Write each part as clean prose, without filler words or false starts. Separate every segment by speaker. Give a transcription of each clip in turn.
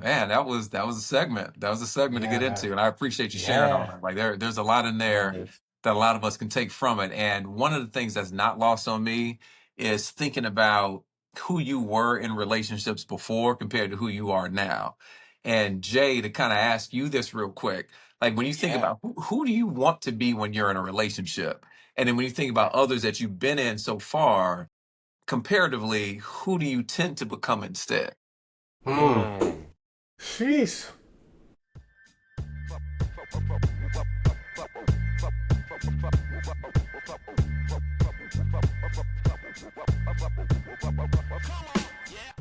Speaker 1: Man, that was a segment. That was a segment to get
Speaker 2: Yeah,
Speaker 1: into, and I appreciate you sharing all
Speaker 2: yeah.
Speaker 1: that. Like there's a lot in there
Speaker 2: Yes.
Speaker 1: that a lot of us can take from it. And one of the things that's not lost on me is thinking about who you were in relationships before compared to who you are now. And Jay, to kind of ask you this real quick, like when you think
Speaker 2: Yeah.
Speaker 1: about who do you want to be when you're in a relationship? And then when you think about others that you've been in so far, comparatively, who do you tend to become instead?
Speaker 2: Hmm. Sheesh.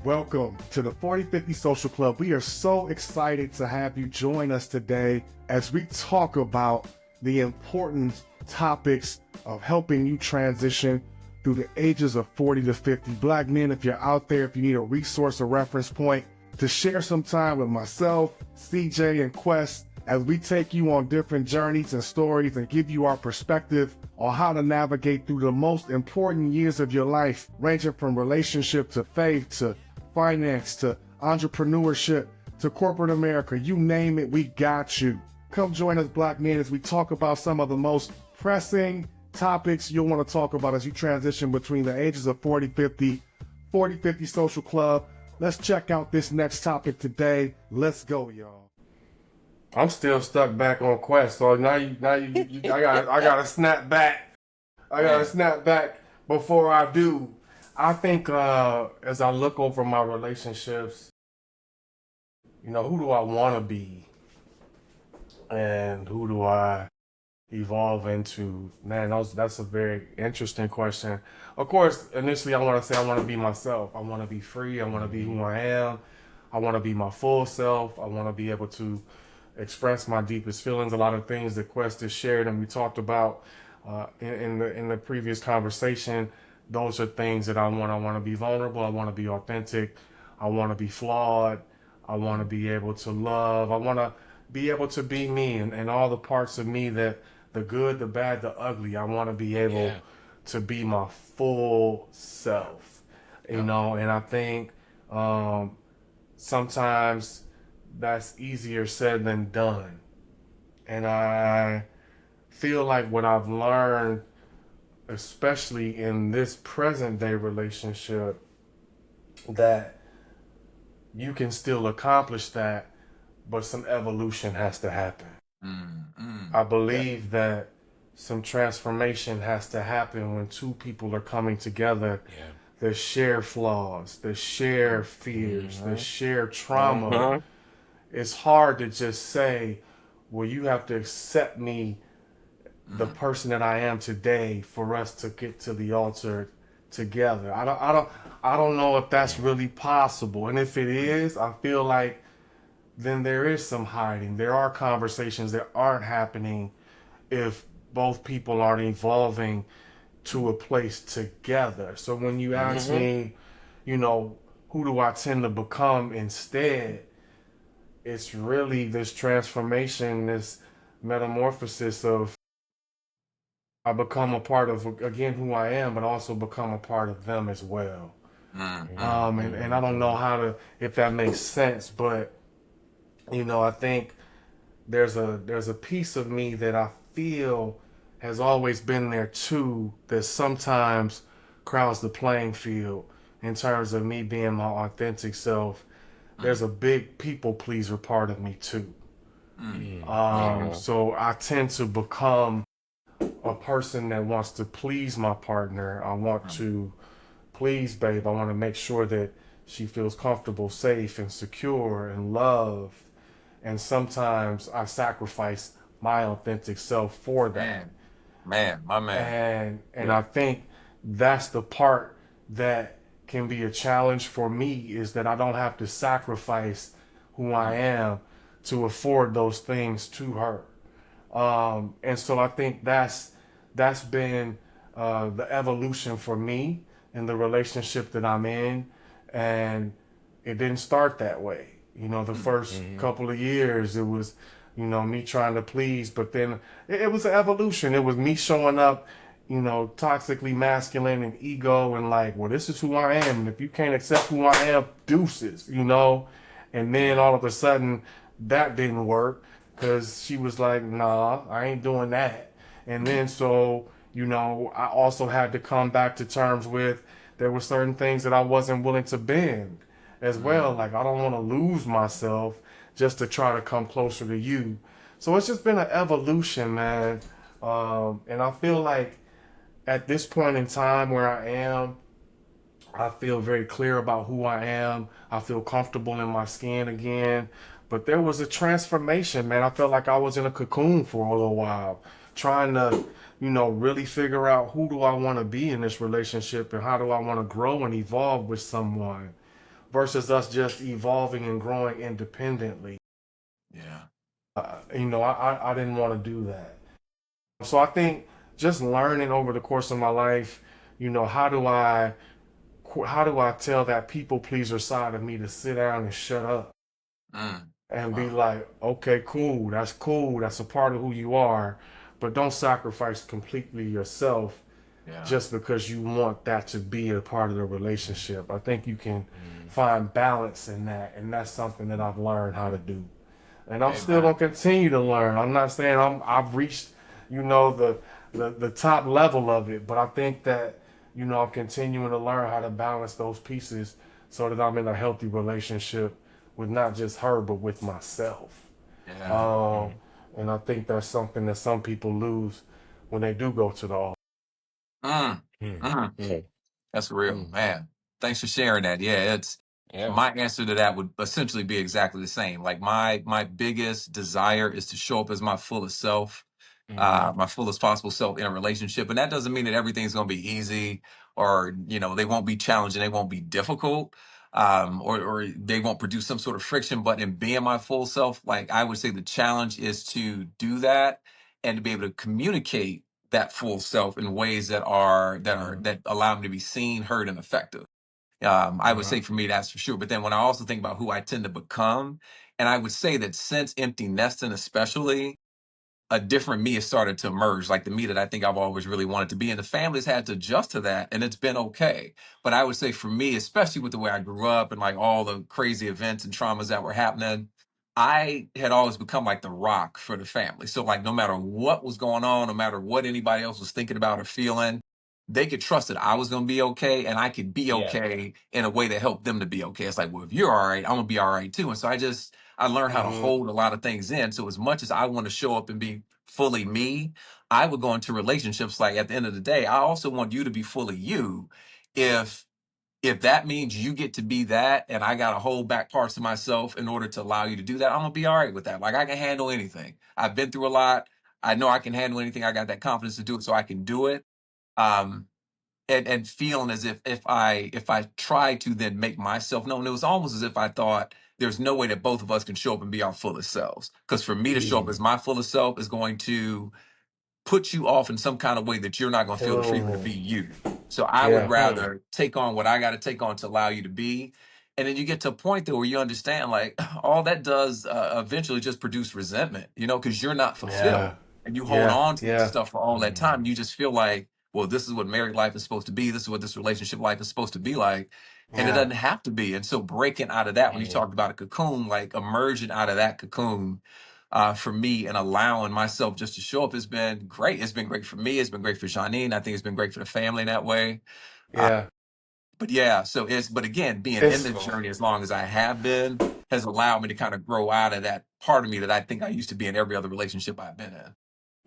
Speaker 2: Welcome to the 4050 Social Club. We are so excited to have you join us today as we talk about the important topics of helping you transition through the ages of 40 to 50. Black men, if you're out there, if you need a resource or reference point to share some time with myself, CJ, and Quest as we take you on different journeys and stories and give you our perspective on how to navigate through the most important years of your life, ranging from relationship to faith to finance to entrepreneurship to corporate America. You name it, we got you. Come join us, Black men, as we talk about some of the most pressing topics you'll want to talk about as you transition between the ages of 40, 50, 40, 50 Social Club. Let's check out this next topic today. Let's go, y'all. I'm still stuck back on Quest, so I gotta snap back. I gotta
Speaker 1: Man.
Speaker 2: snap back before I do. I think as I look over my relationships, who do I want to be, and who do I evolve into? Man, that's a very interesting question. Of course, initially I want to say I want to be myself. I want to be free. I want to be who I am. I want to be my full self. I want to be able to express my deepest feelings. A lot of things that Quest has shared and we talked about in the previous conversation. Those are things that I want. I want to be vulnerable. I want to be authentic. I want to be flawed. I want to be able to love. I want to be able to be me and all the parts of me, that the good, the bad, the ugly. I want to be able
Speaker 3: Yeah.
Speaker 2: to be my full self,
Speaker 3: Yep.
Speaker 2: and I think sometimes that's easier said than done. And I feel like what I've learned, especially in this present day relationship, that you can still accomplish that, but some evolution has to happen.
Speaker 1: Mm, mm.
Speaker 2: I
Speaker 1: Yeah.
Speaker 2: believe that some transformation has to happen when two people are coming together
Speaker 3: Yeah.
Speaker 2: that share flaws, that share fears, that
Speaker 3: Mm-hmm.
Speaker 2: share trauma.
Speaker 3: Mm-hmm.
Speaker 2: It's hard to just say, well, you have to accept me, the
Speaker 1: Mm.
Speaker 2: person that I am today, for us to get to the altar together. I don't know if that's
Speaker 3: Yeah.
Speaker 2: really possible. And if it is, I feel like then there is some hiding. There are conversations that aren't happening if both people aren't evolving to a place together. So when you ask
Speaker 3: Mm-hmm.
Speaker 2: me, you know, who do I tend to become instead? It's really this transformation, this metamorphosis of I become a part of, again, who I am, but also become a part of them as well.
Speaker 1: Mm, mm.
Speaker 2: And I don't know how to, if that makes sense, but I think there's a piece of me that I feel has always been there too, that sometimes crowds the playing field in terms of me being my authentic self. There's
Speaker 1: Mm,
Speaker 2: a big people pleaser part of me too.
Speaker 1: mm.
Speaker 3: Mm-hmm.
Speaker 2: So I tend to become a person that wants to please my partner. I want
Speaker 1: Mm.
Speaker 2: to please babe. I want to make sure that she feels comfortable, safe, and secure and loved. And sometimes I sacrifice my authentic self for that.
Speaker 1: Man, man, my man.
Speaker 2: And
Speaker 1: Yeah.
Speaker 2: I think that's the part that can be a challenge for me, is that I don't have to sacrifice who I
Speaker 1: Mm,
Speaker 2: am to afford those things to her. And so I think that's been the evolution for me in the relationship that I'm in, and it didn't start that way. The
Speaker 1: mm,
Speaker 2: first
Speaker 3: Mm-hmm.
Speaker 2: couple of years it was, me trying to please, but then it was an evolution. It was me showing up, toxically masculine and ego, and like, well, this is who I am, and if you can't accept who I am, deuces. And then
Speaker 1: Yeah.
Speaker 2: all of a sudden, that didn't work because she was like, nah, I ain't doing that. And then so, I also had to come back to terms with there were certain things that I wasn't willing to bend as well.
Speaker 1: Mm.
Speaker 2: Like, I don't want to lose myself just to try to come closer to you. So it's just been an evolution, man. And I feel like at this point in time where I am, I feel very clear about who I am. I feel comfortable in my skin again. But there was a transformation, man. I felt like I was in a cocoon for a little while, trying to, really figure out who do I want to be in this relationship and how do I want to grow and evolve with someone versus us just evolving and growing independently.
Speaker 1: Yeah.
Speaker 2: I didn't want to do that. So I think just learning over the course of my life, how do I tell that people pleaser side of me to sit down and shut up
Speaker 1: Mm.
Speaker 2: and be
Speaker 1: Wow.
Speaker 2: like, okay, cool, that's a part of who you are, but don't sacrifice completely yourself
Speaker 1: Yeah.
Speaker 2: just because you want that to be a part of the relationship. I think you can
Speaker 3: Mm.
Speaker 2: find balance in that, and that's something that I've learned how to do. And I'm still
Speaker 1: Amen.
Speaker 2: gonna continue to learn. I'm not saying I've reached, the top level of it, but I think that, I'm continuing to learn how to balance those pieces so that I'm in a healthy relationship with not just her but with myself.
Speaker 1: Yeah.
Speaker 2: Um,
Speaker 3: Mm.
Speaker 2: and I think that's something that some people lose when they do go to the altar.
Speaker 1: Mm.
Speaker 3: Mm.
Speaker 1: Mm.
Speaker 3: Mm.
Speaker 1: That's real,
Speaker 3: Mm.
Speaker 1: man. Thanks for sharing that. Yeah, it's
Speaker 3: Yeah.
Speaker 1: my answer to that would essentially be exactly the same. Like my biggest desire is to show up as my fullest self,
Speaker 3: Mm.
Speaker 1: my fullest possible self in a relationship. And that doesn't mean that everything's going to be easy or, they won't be challenging, they won't be difficult, or they won't produce some sort of friction. But in being my full self, like I would say the challenge is to do that and to be able to communicate that full self in ways that allow me to be seen, heard, and effective. I would
Speaker 3: Uh-huh.
Speaker 1: say for me, that's for sure. But then when I also think about who I tend to become, and I would say that since empty nesting, especially, a different me has started to emerge, like the me that I think I've always really wanted to be. And the family's had to adjust to that, and it's been okay. But I would say for me, especially with the way I grew up and like all the crazy events and traumas that were happening, I had always become like the rock for the family. So like no matter what was going on, no matter what anybody else was thinking about or feeling, they could trust that I was going to be okay and I could be
Speaker 3: Yeah.
Speaker 1: okay in a way that helped them to be okay. It's like, well, if you're all right, I'm gonna be all right too. And so I learned how to
Speaker 2: Mm-hmm.
Speaker 1: hold a lot of things in. So as much as I want to show up and be fully me, I would go into relationships like at the end of the day, I also want you to be fully you. If if that means you get to be that and I gotta hold back parts of myself in order to allow you to do that, I'm gonna be all right with that. Like I can handle anything. I've been through a lot. I know I can handle anything. I got that confidence to do it, so I can do it. Um, and feeling as if I try to then make myself known, it was almost as if I thought there's no way that both of us can show up and be our fullest selves. Because for me to show up
Speaker 2: Mm.
Speaker 1: as my fullest self is going to put you off in some kind of way that you're not going to feel the freedom to
Speaker 2: Mm.
Speaker 1: be you. So I would
Speaker 2: Yeah.
Speaker 3: Mm.
Speaker 1: rather take on what I got to take on to allow you to be. And then you get to a point there where you understand, like, all that does eventually just produce resentment, because you're not
Speaker 2: Yeah.
Speaker 1: fulfilled and you hold
Speaker 2: Yeah.
Speaker 1: on to that
Speaker 2: Yeah.
Speaker 1: stuff for all that time.
Speaker 3: Mm.
Speaker 1: You just feel like, well, this is what married life is supposed to be. This is what this relationship life is supposed to be like. And it
Speaker 2: Yeah.
Speaker 1: doesn't have to be. And so breaking out of that, when you
Speaker 3: Mm.
Speaker 1: talked about a cocoon, like emerging out of that cocoon for me and allowing myself just to show up has been great. It's been great for me. It's been great for Janine. I think it's been great for the family in that way. Uh,
Speaker 2: Yeah.
Speaker 1: but yeah, but again, being in
Speaker 2: It's
Speaker 1: this journey as long as I have been has allowed me to kind of grow out of that part of me that I think I used to be in every other relationship I've been in.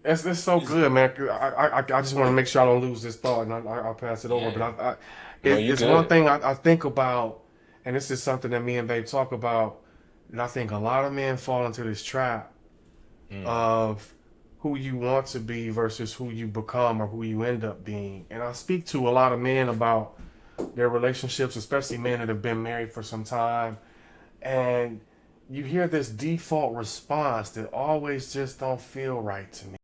Speaker 2: it's so
Speaker 3: Is
Speaker 2: good, man. I just want to make sure I don't lose this thought, and I'll pass it over.
Speaker 3: yeah.
Speaker 2: But
Speaker 3: No, you
Speaker 2: it's one
Speaker 3: good.
Speaker 2: thing I think about, and this is something that me and Babe talk about, and I think a lot of men fall into this trap
Speaker 3: Mm.
Speaker 2: of who you want to be versus who you become or who you end up being. And I speak to a lot of men about their relationships, especially men that have been married for some time, and you hear this default response that always just don't feel right to me.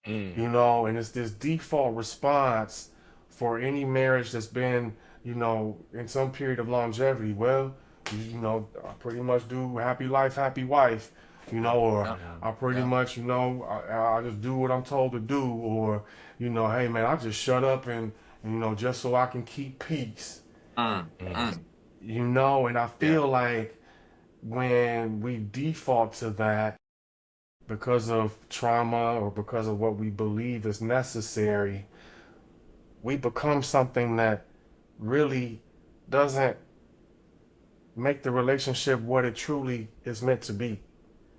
Speaker 3: Mm.
Speaker 2: And it's this default response for any marriage that's been, in some period of longevity. Well, I pretty much do happy life, happy wife, or
Speaker 1: Yeah,
Speaker 3: Yeah.
Speaker 2: I pretty
Speaker 1: yeah,
Speaker 2: much, I just do what I'm told to do, or, hey man, I just shut up and, just so I can keep peace,
Speaker 1: mm,
Speaker 3: Mm.
Speaker 1: mm,
Speaker 2: and I
Speaker 1: yeah,
Speaker 2: feel like when we default to that because of trauma or because of what we believe is necessary, we become something that really doesn't make the relationship what it truly is meant to be.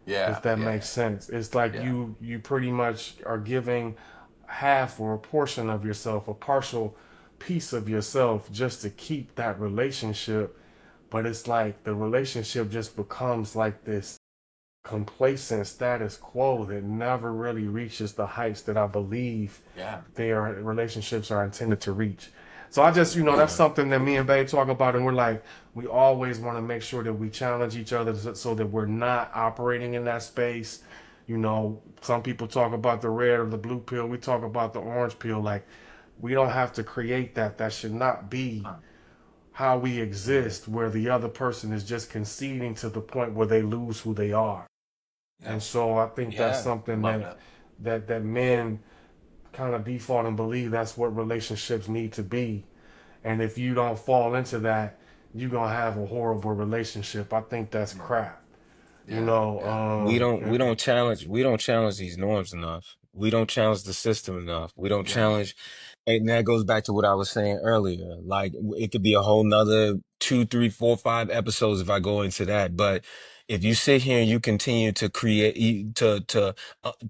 Speaker 1: Yeah,
Speaker 2: If that
Speaker 1: yeah,
Speaker 2: makes sense. It's like
Speaker 1: yeah,
Speaker 2: you pretty much are giving half or a portion of yourself, a partial piece of yourself just to keep that relationship. But it's like the relationship just becomes like this complacent status quo that never really reaches the heights that I believe
Speaker 1: yeah,
Speaker 2: their relationships are intended to reach. So I just, that's
Speaker 3: Yeah.
Speaker 2: something that me and Babe talk about, and we're like, we always want to make sure that we challenge each other so that we're not operating in that space. Some people talk about the red or the blue pill. We talk about the orange pill. Like, we don't have to create that. That should not be how we
Speaker 3: Mm.
Speaker 2: exist, where the other person is just conceding to the point where they lose who they are.
Speaker 1: yeah,
Speaker 2: And so I think that's
Speaker 1: yeah.
Speaker 2: something
Speaker 1: Love
Speaker 2: that
Speaker 1: that.
Speaker 2: men kind of default and believe that's what relationships need to be. And if you don't fall into that, you're gonna have a horrible relationship. I think that's
Speaker 1: Mm.
Speaker 2: crap. You
Speaker 1: Yeah,
Speaker 2: know,
Speaker 1: yeah,
Speaker 3: We don't challenge these norms enough. We don't challenge the system enough. We don't
Speaker 1: yeah.
Speaker 3: challenge, and that goes back to what I was saying earlier. Like it could be a whole nother 2, 3, 4, 5 episodes if I go into that. But if you sit here and you continue to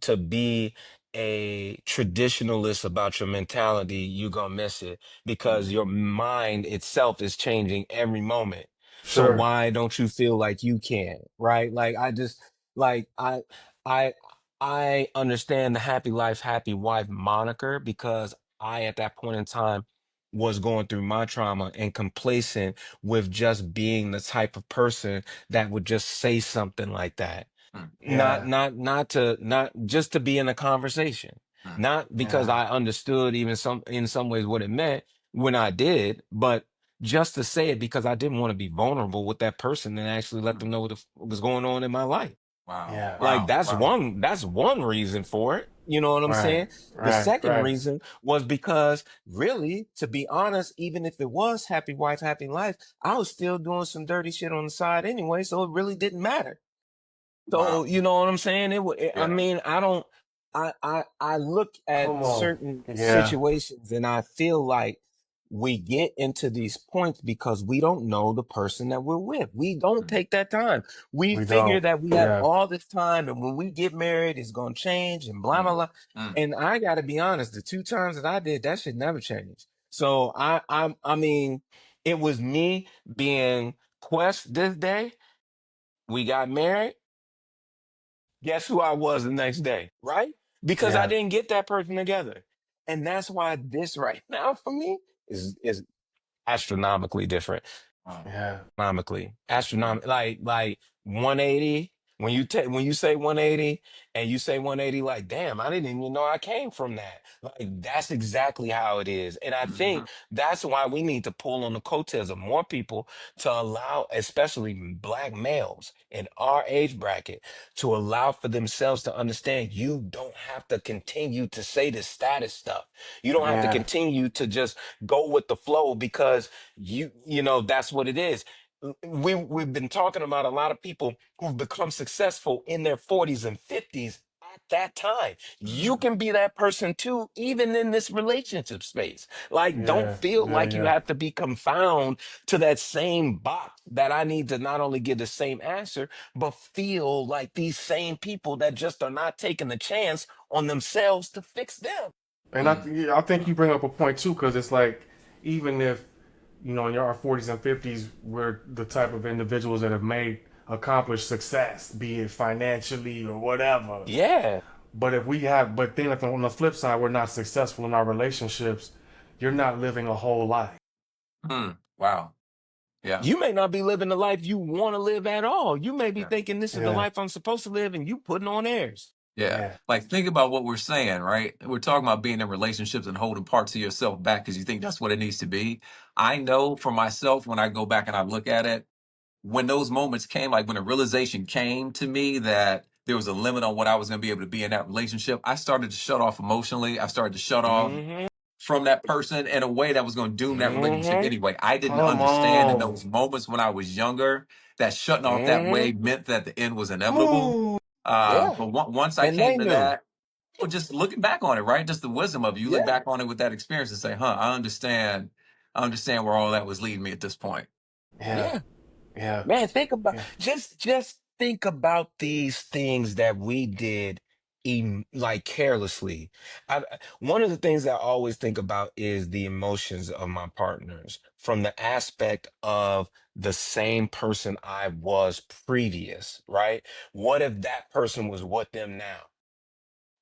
Speaker 3: to be a traditionalist about your mentality, you're gonna miss it because
Speaker 1: Mm.
Speaker 3: your mind itself is changing every moment. So
Speaker 2: sure.
Speaker 3: why don't you feel like you can, right? Like I just like I I understand the happy life, happy wife moniker because I at that point in time was going through my trauma and complacent with just being the type of person that would just say something like that.
Speaker 1: Mm.
Speaker 3: Not
Speaker 2: Yeah,
Speaker 3: not to not just to be in a conversation.
Speaker 1: Mm.
Speaker 3: Not because
Speaker 2: yeah,
Speaker 3: I understood even some in some ways what it meant when I did, but just to say it because I didn't want to be vulnerable with that person and actually let
Speaker 1: Mm.
Speaker 3: them know what was going on in my life.
Speaker 1: Wow,
Speaker 2: yeah.
Speaker 3: Like
Speaker 1: wow, wow.
Speaker 3: that's one reason for it. You know what I'm
Speaker 2: Right,
Speaker 3: saying? The
Speaker 2: right,
Speaker 3: second
Speaker 2: right.
Speaker 3: reason was because really, to be honest, even if it was happy wife, happy life, I was still doing some dirty shit on the side anyway, so it really didn't matter.
Speaker 1: Wow.
Speaker 3: So, you know what I'm saying? I
Speaker 1: Yeah.
Speaker 3: mean, I look at
Speaker 2: Come on.
Speaker 3: certain
Speaker 2: Yeah,
Speaker 3: situations and I feel like we get into these points because we don't know the person that we're with. We don't
Speaker 1: Mm.
Speaker 3: take that time. We
Speaker 2: we
Speaker 3: figure
Speaker 2: don't.
Speaker 3: that we have
Speaker 2: Yeah,
Speaker 3: all this time and when we get married, it's going to change and blah, blah,
Speaker 1: Mm.
Speaker 3: blah.
Speaker 1: Mm.
Speaker 3: And I got to be honest, the 2 times that I did, that should never change. So I mean, it was me being Quest this day. We got married. Guess who I was the next day, right? Because I
Speaker 2: yeah,
Speaker 3: didn't get that person together. And that's why this right now for me is astronomically different.
Speaker 1: Wow.
Speaker 2: yeah,
Speaker 1: Mm.
Speaker 3: Astronomical, like 180. When you say 180 and you say 180, like, damn, I didn't even know I came from that. Like, that's exactly how it is. And I
Speaker 1: Mhm.
Speaker 3: think that's why we need to pull on the coattails of more people to allow, especially black males in our age bracket, to allow for themselves to understand you don't have to continue to say the status stuff. You don't have to
Speaker 2: yeah.
Speaker 3: continue to just go with the flow because you know that's what it is. We've been talking about a lot of people who've become successful in their 40s and 50s at that time. You
Speaker 1: Mhm.
Speaker 3: can be that person too, even in this relationship space. Like, don't
Speaker 2: Yeah,
Speaker 3: feel
Speaker 2: yeah,
Speaker 3: like you
Speaker 2: yeah.
Speaker 3: have to be confound to that same box that I need to not only get the same answer, but feel like these same people that just are not taking the chance on themselves to fix them.
Speaker 2: And
Speaker 1: Mm.
Speaker 2: I think you bring up a point too, because it's like, even if, in our 40s and 50s, we're the type of individuals that have made accomplished success, be it financially or whatever.
Speaker 3: Yeah.
Speaker 2: But then if on the flip side, we're not successful in our relationships, you're not living a whole life.
Speaker 1: Mm. Wow. Yeah.
Speaker 3: You may not be living the life you want to live at all. You may be
Speaker 1: Yeah.
Speaker 3: thinking this is the
Speaker 2: Yeah,
Speaker 3: life I'm supposed to live, and you putting on airs.
Speaker 1: Yeah.
Speaker 2: yeah,
Speaker 1: Like, think about what we're saying, right? We're talking about being in relationships and holding parts of yourself back because you think that's what it needs to be. I know for myself, when I go back and I look at it, when those moments came, like when a realization came to me that there was a limit on what I was going to be able to be in that relationship, I started to shut off emotionally. I started to shut off
Speaker 3: Hmm.
Speaker 1: from that person in a way that was going to doom that relationship
Speaker 3: Mm-hmm.
Speaker 1: anyway. I didn't
Speaker 2: Come
Speaker 1: understand in
Speaker 2: on.
Speaker 1: those moments when I was younger that shutting off that way
Speaker 3: Mm-hmm.
Speaker 1: meant that the end was inevitable.
Speaker 2: Ooh.
Speaker 3: Yeah.
Speaker 1: But once I
Speaker 3: And they
Speaker 1: came to
Speaker 3: knew.
Speaker 1: that, well, just looking back on it, right? Just the wisdom of it. You look
Speaker 3: Yeah.
Speaker 1: back on it with that experience and say, huh, I understand. I understand where all that was leading me at this point.
Speaker 2: Yeah.
Speaker 3: Yeah.
Speaker 2: Yeah.
Speaker 3: Man, think about
Speaker 2: Yeah.
Speaker 3: just think about these things that we did like carelessly. One of the things that I always think about is the emotions of my partners from the aspect of the same person I was previous, right? What if that person was with them now?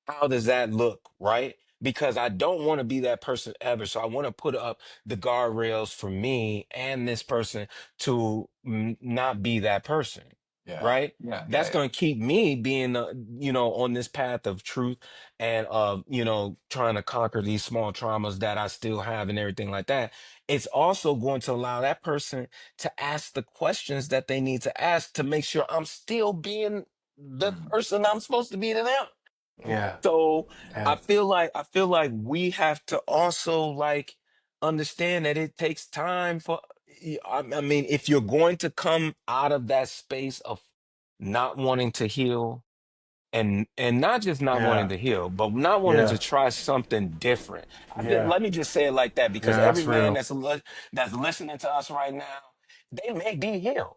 Speaker 3: How does that look, right? Because I don't want to be that person ever. So I want to put up the guardrails for me and this person to not be that person,
Speaker 1: Yeah.
Speaker 3: right?
Speaker 1: Yeah. Yeah.
Speaker 3: That's
Speaker 1: Yeah.
Speaker 3: going to keep me being, on this path of truth and trying to conquer these small traumas that I still have and everything like that. It's also going to allow that person to ask the questions that they need to ask to make sure I'm still being the
Speaker 1: Mhm.
Speaker 3: person I'm supposed to be to them.
Speaker 2: Yeah.
Speaker 3: So
Speaker 2: Yeah.
Speaker 3: I feel like we have to also like understand that it takes time for I mean, if you're going to come out of that space of not wanting to heal and not just not wanting
Speaker 2: Yeah.
Speaker 3: to heal, but not wanting
Speaker 2: Yeah.
Speaker 3: to try something different.
Speaker 2: Yeah.
Speaker 3: Let me just say it like that because
Speaker 2: Yeah.
Speaker 3: every
Speaker 2: That's
Speaker 3: man
Speaker 2: real.
Speaker 3: that's listening to us right now, they may be healed.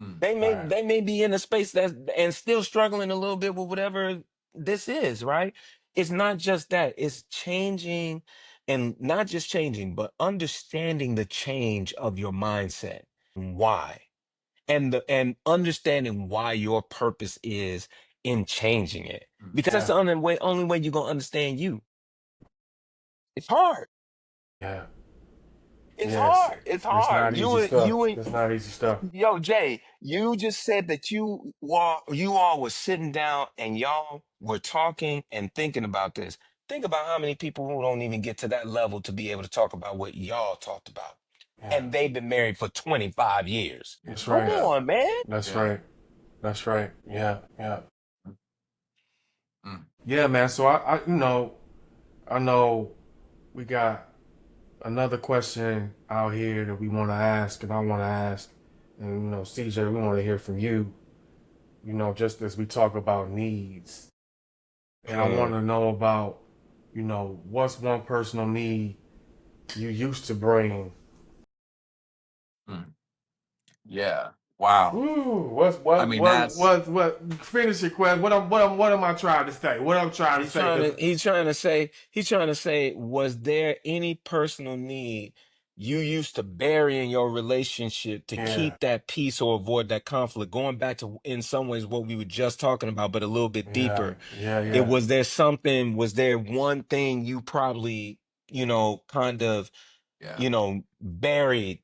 Speaker 1: Mm.
Speaker 2: Right.
Speaker 3: They may be in a space that's and still struggling a little bit with whatever this is, right? It's not just that, it's changing and not just changing, but understanding the change of your mindset. Why? And understanding why your purpose is in changing it.
Speaker 1: Mm.
Speaker 3: Because that's
Speaker 2: Yeah.
Speaker 3: the only way you're gonna understand you. It's hard.
Speaker 2: Yeah.
Speaker 3: It's
Speaker 2: Yes.
Speaker 3: hard. It's
Speaker 2: It's
Speaker 3: hard.
Speaker 2: not easy
Speaker 3: You
Speaker 2: stuff.
Speaker 3: you and
Speaker 2: It's not easy stuff.
Speaker 3: Yo, Jay, you just said that you all were sitting down and y'all were talking and thinking about this. Think about how many people who don't even get to that level to be able to talk about what y'all talked about.
Speaker 2: Yeah.
Speaker 3: And they've been married for 25 years.
Speaker 1: Yeah.
Speaker 2: That's
Speaker 3: Come
Speaker 2: right.
Speaker 1: Yeah.
Speaker 3: on, man.
Speaker 2: That's
Speaker 1: Yeah.
Speaker 2: right. That's right. Yeah. Yeah.
Speaker 1: Mm.
Speaker 2: Yeah, man. So I know we got another question out here that we want to ask, and I want to ask, and CJ, we want to hear from you. Just as we talk about needs, and I want
Speaker 3: Mm,
Speaker 2: to know about, what's one personal need you used to bring.
Speaker 1: Mm. Yeah. Wow.
Speaker 2: Ooh, what's
Speaker 1: I
Speaker 2: what
Speaker 1: mean,
Speaker 2: what
Speaker 1: that's
Speaker 2: what what? Finish your question. What am I trying to say? What I'm trying to say? Because
Speaker 3: he's trying to say, was there any personal need you used to bury in your relationship to
Speaker 2: yeah,
Speaker 3: keep that peace or avoid that conflict? Going back to in some ways what we were just talking about, but a little bit
Speaker 2: yeah,
Speaker 3: deeper.
Speaker 2: yeah,
Speaker 3: It
Speaker 2: yeah.
Speaker 3: was there one thing you probably, kind of,
Speaker 1: yeah.
Speaker 3: buried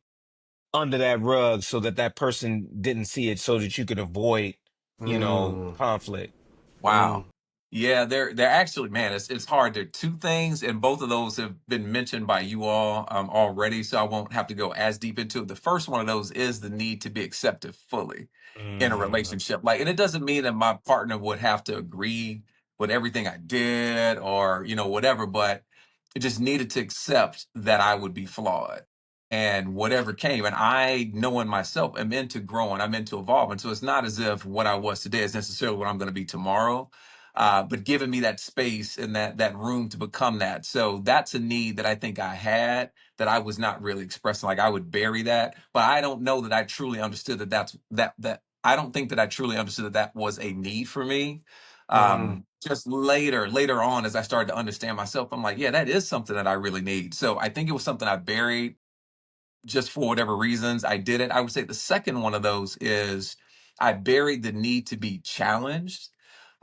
Speaker 3: under that rug so that that person didn't see it so that you could avoid,
Speaker 2: Mm,
Speaker 3: conflict.
Speaker 2: mm,
Speaker 1: Wow. Yeah, they're actually, man, it's hard. There are two things, and both of those have been mentioned by you all already, so I won't have to go as deep into it. The first one of those is the need to be accepted fully in a
Speaker 3: Mm.
Speaker 1: relationship. Like, and it doesn't mean that my partner would have to agree with everything I did or, whatever, but it just needed to accept that I would be flawed and whatever came. And I, knowing myself, am into growing, I'm into evolving. So it's not as if what I was today is necessarily what I'm going to be tomorrow, but giving me that space and that room to become that. So that's a need that I think I had that I was not really expressing. Like I would bury that, but I don't know that I truly understood that I don't think that I truly understood that that was a need for me.
Speaker 2: mm,
Speaker 1: Just later on, as I started to understand myself, I'm like, yeah, that is something that I really need. So I think it was something I buried just for whatever reasons I did it. I would say the second one of those is I buried the need to be challenged.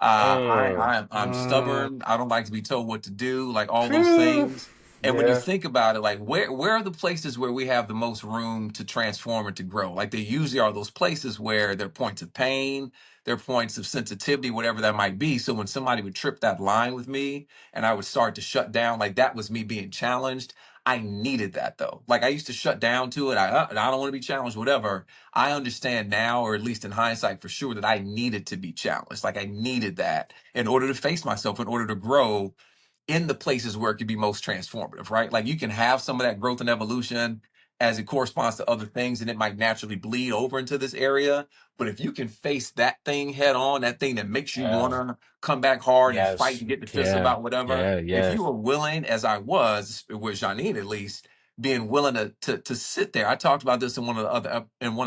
Speaker 3: Mm.
Speaker 1: I'm
Speaker 2: mm.
Speaker 1: stubborn. I don't like to be told what to do, like all those
Speaker 2: Phew.
Speaker 1: things. And when you
Speaker 2: Yeah.
Speaker 1: think about it, like where are the places where we have the most room to transform and to grow? Like they usually are those places where there are points of pain, there are points of sensitivity, whatever that might be. So when somebody would trip that line with me and I would start to shut down, like that was me being challenged. I needed that though. Like I used to shut down to it. I don't want to be challenged, whatever. I understand now, or at least in hindsight for sure, that I needed to be challenged. Like I needed that in order to face myself, in order to grow in the places where it could be most transformative, right? Like you can have some of that growth and evolution as it corresponds to other things, and it might naturally bleed over into this area. But if you can face that thing head on, that thing that makes you want
Speaker 3: Yeah.
Speaker 1: to come back hard and fight
Speaker 3: Yes.
Speaker 1: and get the fist
Speaker 3: Yeah.
Speaker 1: about whatever,
Speaker 3: Yeah.
Speaker 1: if
Speaker 3: Yeah.
Speaker 1: you are willing, as I was with Janine at least, being willing to sit there. I talked about this in one of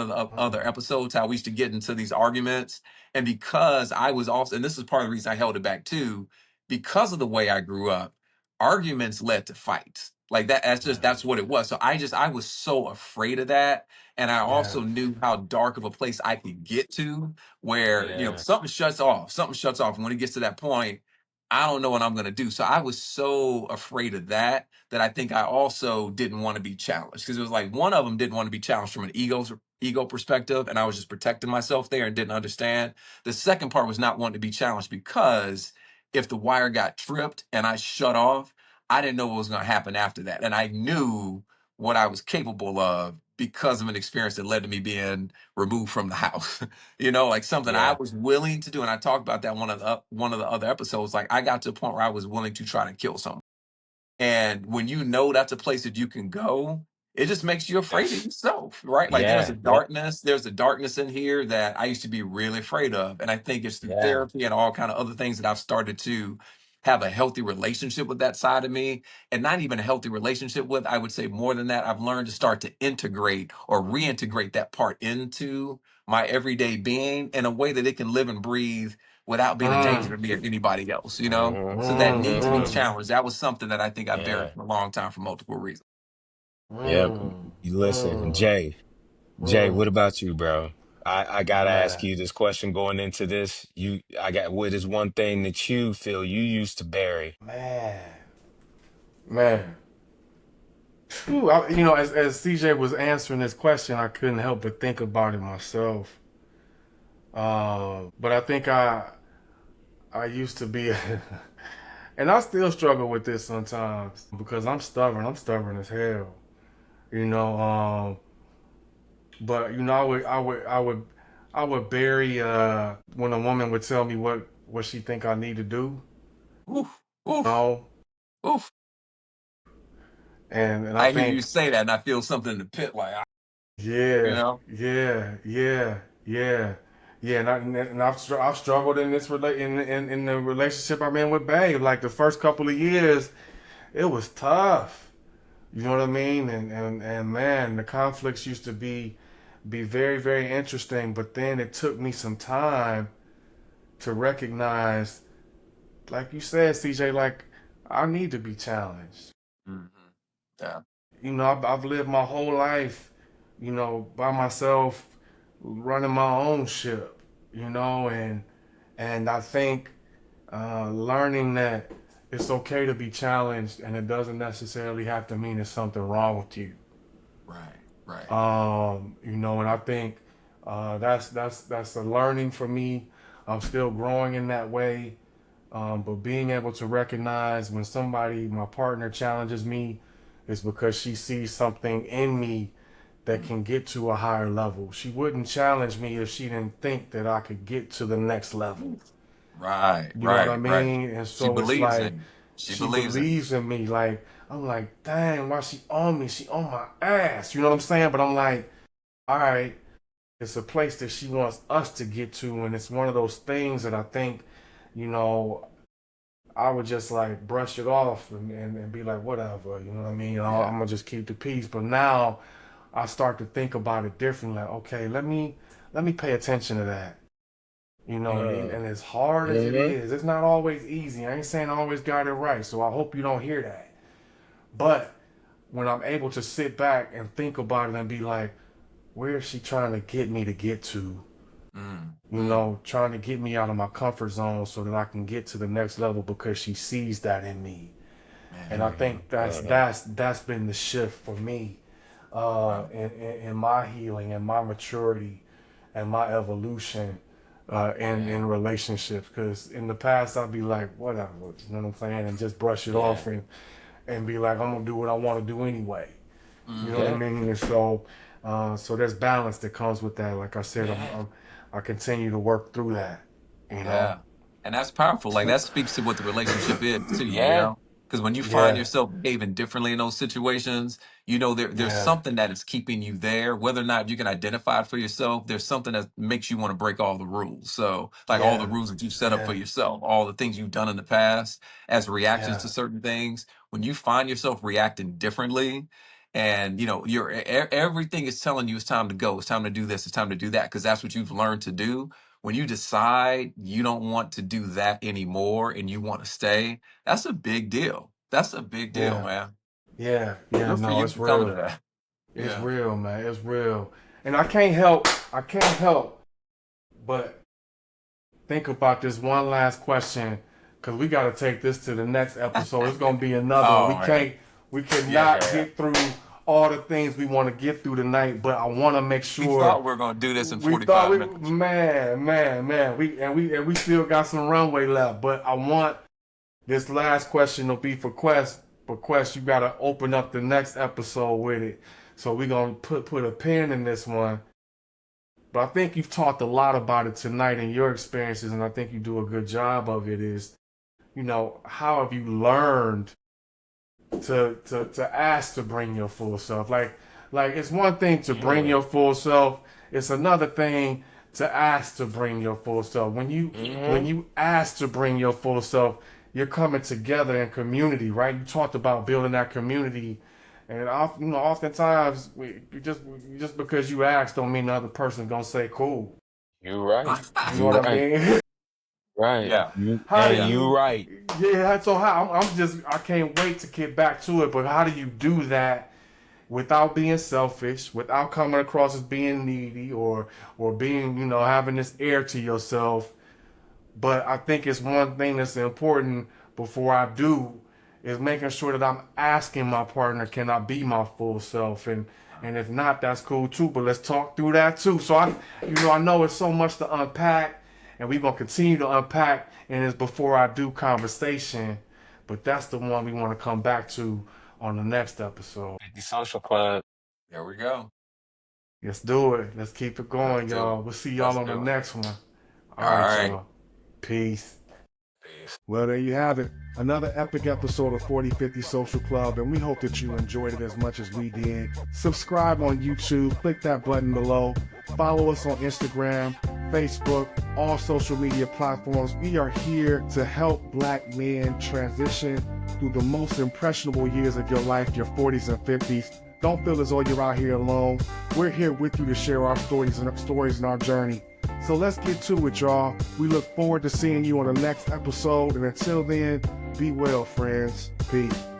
Speaker 1: the other episodes, how we used to get into these arguments. And because I was also, and this is part of the reason I held it back too, because of the way I grew up, arguments led to fights. Like that's what it was. So I was so afraid of that. And I
Speaker 2: Yeah.
Speaker 1: also knew how dark of a place I could get to where,
Speaker 3: Yeah.
Speaker 1: something shuts off. Something shuts off. And when it gets to that point, I don't know what I'm gonna do. So I was so afraid of that I think I also didn't want to be challenged. Because it was like one of them didn't want to be challenged from an ego perspective, and I was just protecting myself there and didn't understand. The second part was not wanting to be challenged because if the wire got tripped and I shut off, I didn't know what was going to happen after that. And I knew what I was capable of because of an experience that led to me being removed from the house. Like something I
Speaker 3: Yeah.
Speaker 1: was willing to do. And I talked about that one of the other episodes. Like I got to a point where I was willing to try to kill someone. And when you know that's a place that you can go, it just makes you afraid of
Speaker 3: Yes.
Speaker 1: yourself, right? Like
Speaker 3: Yeah. Yep.
Speaker 1: there's a darkness in here that I used to be really afraid of. And I think it's through
Speaker 3: Yeah.
Speaker 1: therapy and all kind of other things that I've started to have a healthy relationship with that side of me. And not even a healthy relationship with, I would say more than that, I've learned to start to integrate or reintegrate that part into my everyday being in a way that it can live and breathe without being a danger
Speaker 2: Mm,
Speaker 1: to me or anybody else.
Speaker 3: Mm-hmm.
Speaker 1: So that
Speaker 2: mm,
Speaker 1: need to be
Speaker 3: Mm-hmm.
Speaker 2: mm,
Speaker 1: challenged, that was something that I think I buried
Speaker 3: Yeah.
Speaker 1: for a long time for multiple reasons.
Speaker 3: Yep.
Speaker 2: mm,
Speaker 3: You listen,
Speaker 2: mm,
Speaker 3: Jay,
Speaker 2: mm.
Speaker 3: what about you, bro? I gotta ask
Speaker 2: Man,
Speaker 3: you this question going into this. What is one thing that you feel you used to bury?
Speaker 2: man, man. Phew, as CJ was answering this question, I couldn't help but think about it myself. But I think I used to be, and I still struggle with this sometimes because I'm stubborn. I'm stubborn as hell, you know. But I would bury when a woman would tell me what she think I need to do.
Speaker 1: Oof, oof,
Speaker 2: No,
Speaker 1: oof.
Speaker 2: and I
Speaker 1: I hear you
Speaker 2: think
Speaker 1: say that, and I feel something in the pit, like, you
Speaker 2: yeah,
Speaker 1: know,
Speaker 2: yeah, yeah, yeah, yeah. And I've struggled in this in the relationship I'm in with Babe. Like the first couple of years, it was tough. You know what I mean? And man, the conflicts used to be very very interesting. But then it took me some time to recognize, like you said, CJ, like I need to be challenged.
Speaker 1: hmm yeah,
Speaker 2: I've lived my whole life, by myself, running my own ship, and I think learning that it's okay to be challenged, and it doesn't necessarily have to mean there's something wrong with you.
Speaker 1: right, right,
Speaker 2: And I think that's a learning for me. I'm still growing in that way. But being able to recognize when my partner challenges me, is because she sees something in me that
Speaker 1: mm,
Speaker 2: can get to a higher level. She wouldn't challenge me if she didn't think that I could get to the next level.
Speaker 1: right,
Speaker 2: You know what I
Speaker 1: right.
Speaker 2: mean? And
Speaker 1: She
Speaker 2: so it's
Speaker 1: believes
Speaker 2: like
Speaker 1: in you. She
Speaker 2: she
Speaker 1: believes in
Speaker 2: believes in me. Like I'm like, dang, why she on me? She on my ass. You know what I'm saying? But I'm like, all right, it's a place that she wants us to get to, and it's one of those things that I think, you know, I would just like brush it off and be like, whatever, you know what I mean?
Speaker 1: you.
Speaker 2: I'm
Speaker 1: Yeah,
Speaker 2: gonna just keep the peace. But now I start to think about it differently. Like, okay, let me pay attention to that.
Speaker 3: Uh,
Speaker 2: And as hard as it
Speaker 3: mm-hmm.
Speaker 2: is, it's not always easy. I ain't saying I always got it right, so I hope you don't hear that. But when I'm able to sit back and think about it and be like, where is she trying to get me to get to? Trying to get me out of my comfort zone so that I can get to the next level because she sees that in me. And
Speaker 1: man,
Speaker 2: I
Speaker 3: Mm-hmm.
Speaker 2: think that's been the shift for me,
Speaker 1: wow,
Speaker 2: in my healing and my maturity and my evolution,
Speaker 1: yeah,
Speaker 2: in relationships. Because in the past I'd be like, whatever, you know what I'm saying, and just brush it
Speaker 3: Yeah.
Speaker 2: off and be like, I'm gonna do what I want to do anyway. You know what I
Speaker 1: hmm
Speaker 3: Yeah.
Speaker 2: mean? And so there's balance that comes with that. Like I said,
Speaker 3: Yeah.
Speaker 2: I continue to work through that. You know.
Speaker 1: yeah. And that's powerful. Like that speaks to what the relationship is too, you
Speaker 3: Yeah.
Speaker 1: know? Because when you find
Speaker 2: Yeah,
Speaker 1: yourself behaving differently in those situations, you know there's
Speaker 2: yeah,
Speaker 1: something that is keeping you there. Whether or not you can identify it for yourself, there's something that makes you want to break all the rules. So, like all the
Speaker 2: yeah,
Speaker 1: rules that you've set up for
Speaker 2: yeah,
Speaker 1: yourself, all the things you've done in the past as reactions
Speaker 2: yeah,
Speaker 1: to certain things, when you find yourself reacting differently, and everything is telling you it's time to go, it's time to do this, it's time to do that, because that's what you've learned to do. When you decide you don't want to do that anymore and you want to stay, that's a big deal. That's a big deal,
Speaker 2: yeah,
Speaker 1: man.
Speaker 2: yeah, yeah.
Speaker 1: Good for
Speaker 2: No,
Speaker 1: you
Speaker 2: it's
Speaker 1: for coming to
Speaker 2: real.
Speaker 1: that.
Speaker 2: It's
Speaker 1: Yeah.
Speaker 2: real, man. It's real. And I can't help but think about this one last question, because we got to take this to the next episode. It's gonna be another one.
Speaker 1: Oh man.
Speaker 2: We
Speaker 1: Yeah,
Speaker 2: cannot
Speaker 1: yeah.
Speaker 2: get through all the things we want to get through tonight, but I want to make
Speaker 1: We
Speaker 2: sure.
Speaker 1: thought we were gonna do this in
Speaker 2: We thought
Speaker 1: 45
Speaker 2: we,
Speaker 1: minutes.
Speaker 2: man, we still got some runway left, but I want this last question to be for Quest. For Quest, you gotta open up the next episode with it. So we're gonna put a pin in this one. But I think you've talked a lot about it tonight in your experiences, and I think you do a good job of it. Is, how have you learned to ask to bring your full self? Like it's one thing to bring
Speaker 3: Mm,
Speaker 2: your full self. It's another thing to ask to bring your full self. When
Speaker 3: mm-hmm.
Speaker 2: you ask to bring your full self, you're coming together in community, right? You talked about building that community, and oftentimes just because you ask don't mean the other person's gonna say cool.
Speaker 3: You right.
Speaker 2: You know
Speaker 3: You
Speaker 2: what I
Speaker 3: right.
Speaker 2: mean?
Speaker 3: Right.
Speaker 1: Yeah.
Speaker 2: How do
Speaker 3: And
Speaker 1: Yeah.
Speaker 3: you
Speaker 2: you?
Speaker 3: right.
Speaker 2: Yeah. So I can't wait to get back to it. But how do you do that without being selfish, without coming across as being needy or being having this air to yourself? But I think it's one thing that's important before I do is making sure that I'm asking my partner, can I be my full self? And if not, that's cool too. But let's talk through that too. So I know it's so much to unpack, and we're gonna continue to unpack. And it's before I do conversation, but that's the one we want to come back to on the next episode.
Speaker 3: 50 Social Club.
Speaker 1: There we go.
Speaker 2: Let's do it. Let's keep it
Speaker 1: Let's
Speaker 2: going,
Speaker 1: do it.
Speaker 2: y'all. We'll see y'all
Speaker 1: Let's
Speaker 2: on the
Speaker 1: do it.
Speaker 2: next one.
Speaker 1: All
Speaker 2: All right,
Speaker 1: right.
Speaker 2: y'all. Peace.
Speaker 1: Peace.
Speaker 2: Well, there you have it. Another epic episode of 4050 Social Club, and we hope that you enjoyed it as much as we did. Subscribe on YouTube, click that button below. Follow us on Instagram, Facebook, all social media platforms. We are here to help Black men transition through the most impressionable years of your life, your 40s and 50s. Don't feel as though you're out here alone. We're here with you to share our stories and our journey. So let's get to it, y'all. We look forward to seeing you on the next episode. And until then, be well, friends. Peace.